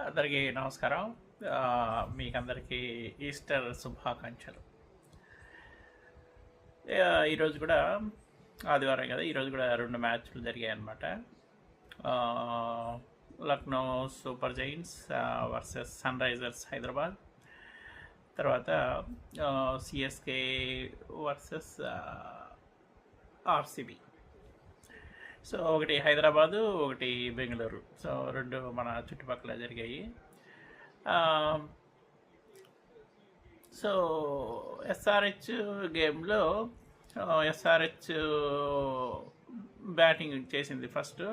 అందరికీ నమస్కారం. మీకందరికీ ఈస్టర్ శుభాకాంక్షలు. ఈరోజు కూడా ఆదివారం కదా, ఈరోజు కూడా 2 మ్యాచ్లు జరిగాయన్నమాట. Lucknow Super Giants versus Sunrisers Hyderabad, తర్వాత సిఎస్కే వర్సెస్ ఆర్సిబి. సో ఒకటి హైదరాబాదు, ఒకటి బెంగళూరు. సో 2 మన చుట్టుపక్కల జరిగాయి. సో ఎస్ఆర్హెచ్ గేమ్లో ఎస్ఆర్హెచ్ బ్యాటింగ్ చేసింది ఫస్ట్.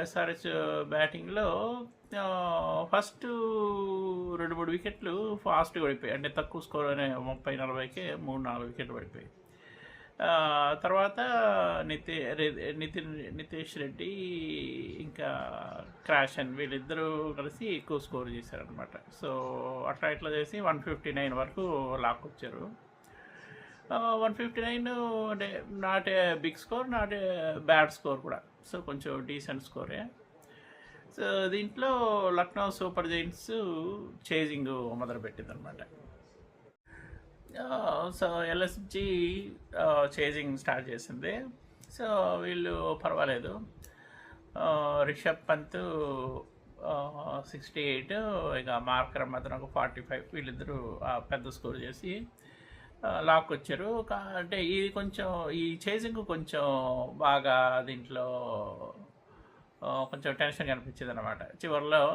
ఎస్ఆర్హెచ్ బ్యాటింగ్లో ఫస్ట్ 2-3 వికెట్లు ఫాస్ట్గా పడిపోయాయి. అంటే తక్కువ స్కోర్ అనే 30-40కే 3-4 వికెట్లు పడిపోయాయి. తర్వాత నితేష్ రెడ్డి ఇంకా క్రాషన్ వీళ్ళిద్దరూ కలిసి ఎక్కువ స్కోర్ చేశారనమాట. సో అట్లా ఇట్లా చేసి 159 వరకు లాక్కొచ్చారు. 159 అంటే not a big score, not a bad score కూడా. సో కొంచెం డీసెంట్ స్కోరే. సో దీంట్లో లక్నో సూపర్ జైంట్స్ చేజింగ్ మొదలుపెట్టింది అనమాట. సో ఎల్ఎస్జి చేజింగ్ స్టార్ట్ చేసింది. సో వీళ్ళు పర్వాలేదు. రిషబ్ పంత్ 68, ఇక మార్కర్ మాత్రం ఒక 45. వీళ్ళిద్దరూ పెద్ద స్కోర్ చేసి లాక్ వచ్చారు. అంటే ఇది కొంచెం ఈ చేజింగ్ కొంచెం బాగా దీంట్లో కొంచెం టెన్షన్ కనిపించింది అనమాట. చివరిలో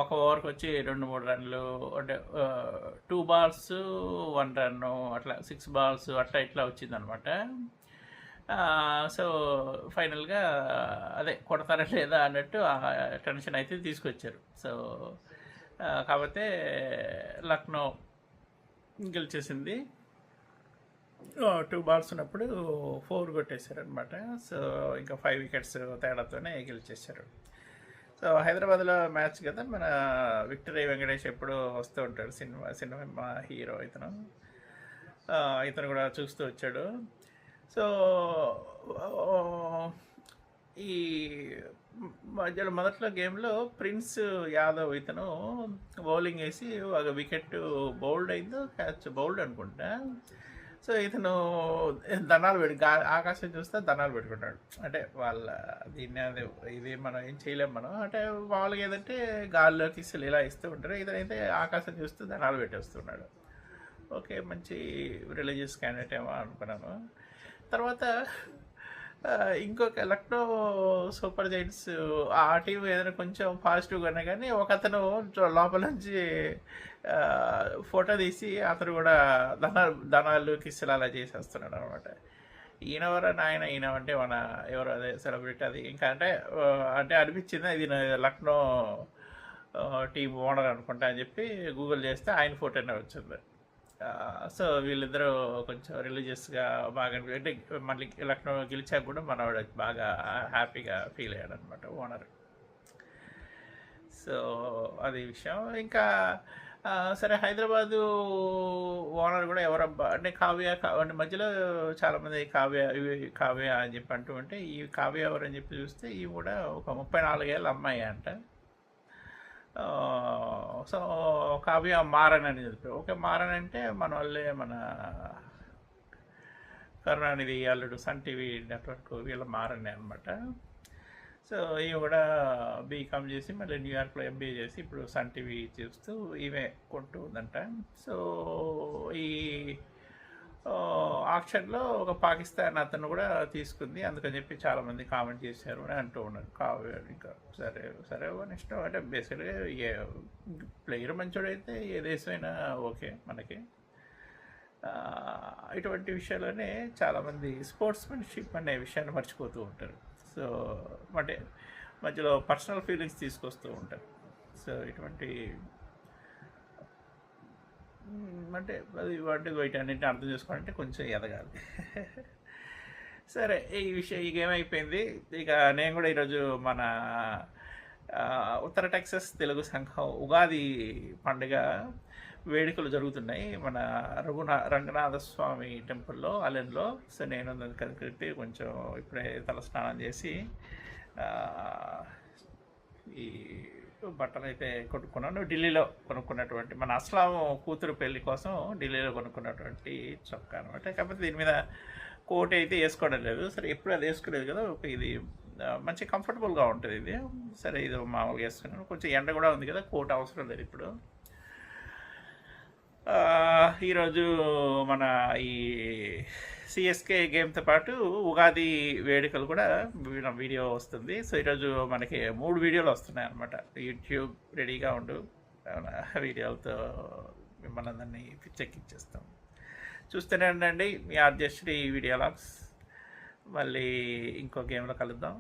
ఒక ఓవర్కి వచ్చి 2-3 రన్లు, అంటే 2 balls 1 run, అట్లా 6 balls అట్లా ఇట్లా వచ్చిందనమాట. సో ఫైనల్గా అదే కొడతారా లేదా అన్నట్టు టెన్షన్ అయితే తీసుకొచ్చారు. సో కాకపోతే లక్నో గెలిచేసింది. 2 balls ఉన్నప్పుడు 4 కొట్టేశారనమాట. సో ఇంకా 5 wickets తేడాతోనే గెలిచేశారు. సో హైదరాబాద్లో మ్యాచ్ కదా, మన విక్టరీ వెంకటేష్ ఎప్పుడు వస్తూ ఉంటాడు. సినిమా హీరో ఇతను కూడా చూస్తూ వచ్చాడు. సో ఈ మధ్యలో మొదట్లో గేమ్లో ప్రిన్స్ యాదవ్ ఇతను బౌలింగ్ వేసి ఒక వికెట్ బౌల్డ్ అయిందో, క్యాచ్ బౌల్డ్ అనుకుంటా. సో ఇతను దనాలు ఆకాశం చూస్తే దనాలు పెట్టుకుంటాడు. అంటే వాళ్ళ దీన్ని ఇది మనం ఏం చేయలేం. మనం అంటే మామూలుగా ఏదంటే గాల్లోకి ఇలా ఇస్తూ ఉంటారు. ఇతనైతే ఆకాశం చూస్తూ దనాలు పెట్టేస్తున్నాడు. ఓకే, మంచి రిలీజియస్ క్యాండిడేట్ ఏమో అనుకున్నాను. తర్వాత ఇంకొక లక్నో సూపర్ జైంట్స్ ఆ టీం ఏదైనా కొంచెం పాజిటివ్గా ఉన్నా కానీ ఒక అతను లోపల నుంచి ఫోటో తీసి అతను కూడా దనాలు కిస్సులు అలా చేసేస్తున్నాడు అనమాట. ఈయన అంటే మన ఎవరు అదే సెలబ్రిటీ అది ఇంకా అంటే అనిపించింది ఇది లక్నో టీం ఓనర్ అనుకుంటా అని చెప్పి గూగుల్ చేస్తే ఆయన ఫోటోనే వచ్చింది. సో వీళ్ళిద్దరూ కొంచెం రిలీజియస్గా బాగా, అంటే మళ్ళీ లక్నో గెలిచాక కూడా మనవాడు బాగా హ్యాపీగా ఫీల్ అయ్యాడు అనమాట ఓనర్. సో అది విషయం. ఇంకా సరే హైదరాబాదు ఓనర్ కూడా ఎవరబ్బా అంటే అంటే మధ్యలో చాలామంది కావ్య అని చెప్పి అంటూ ఉంటే ఈ కావ్య ఎవరని చెప్పి చూస్తే ఈ కూడా ఒక 34 ఏళ్ళ అమ్మాయి అంట. సో కావ్య మారన్ అని చెప్పి, ఓకే మారన్ అంటే మన వాళ్ళే, మన కరుణానిధి అల్లుడు సన్ టీవీ నెట్వర్క్ వీళ్ళ మారనే అనమాట. సో ఈమె కూడా బీకామ్ చేసి మళ్ళీ న్యూయార్క్లో ఎంబీఏ చేసి ఇప్పుడు సన్ టీవీ చూస్తూ ఈమె కొంటూ ఉందంట. సో ఈ ఆక్షన్లో ఒక పాకిస్తాన్ అతను కూడా తీసుకుంది, అందుకని చెప్పి చాలామంది కామెంట్ చేశారు అని అంటూ ఉన్నారు. ఇంకా సరే అని ఇష్టం. అంటే బేసిక్గా ఏ ప్లేయర్ మంచోడైతే ఏ దేశమైనా ఓకే మనకి. ఇటువంటి విషయాల్లోనే చాలామంది స్పోర్ట్స్మెన్షిప్ అనే విషయాన్ని మర్చిపోతూ ఉంటారు. సో అంటే మధ్యలో పర్సనల్ ఫీలింగ్స్ తీసుకొస్తూ ఉంటారు. సో ఇటువంటి అంటే అది వీటన్నింటిని అర్థం చేసుకోవాలంటే కొంచెం ఎదగాలి. సరే, ఈ గేమ్ అయిపోయింది. ఇక నేను కూడా ఈరోజు మన ఉత్తర టెక్సస్ తెలుగు సంఘం ఉగాది పండుగ వేడుకలు జరుగుతున్నాయి మన రంగనాథ స్వామి టెంపుల్లో అలెన్లో. సో నేను కలిపి కొంచెం ఇప్పుడే తల స్నానం చేసి ఈ బట్టలు అయితే కొనుక్కున్నాను. ఢిల్లీలో కొనుక్కున్నటువంటి మన అస్లాం కూతురు పెళ్లి కోసం ఢిల్లీలో కొనుక్కున్నటువంటి చొక్కా అనమాట. కాకపోతే దీని మీద కోట్ అయితే వేసుకోవడం లేదు. సరే ఎప్పుడు అది వేసుకోలేదు కదా, ఒక ఇది మంచి కంఫర్టబుల్గా ఉంటుంది ఇది. సరే ఇది మామూలుగా వేసుకున్నాను. కొంచెం ఎండ కూడా ఉంది కదా, కోట్ అవసరం లేదు ఇప్పుడు. ఈరోజు మన ఈ సిఎస్కే గేమ్తో పాటు ఉగాది వేడుకలు కూడా వీడియో వస్తుంది. సో ఈరోజు మనకి 3 వీడియోలు వస్తున్నాయి అనమాట. యూట్యూబ్ రెడీగా ఉండు, వీడియోలతో మిమ్మల్ని అందరినీ పిచ్చెక్కిచ్చేస్తాం. చూస్తూనే ఉండండి మీ ఆర్జశ్రీ వీడియో లాగ్స్. మళ్ళీ ఇంకో గేమ్లో కలుద్దాం.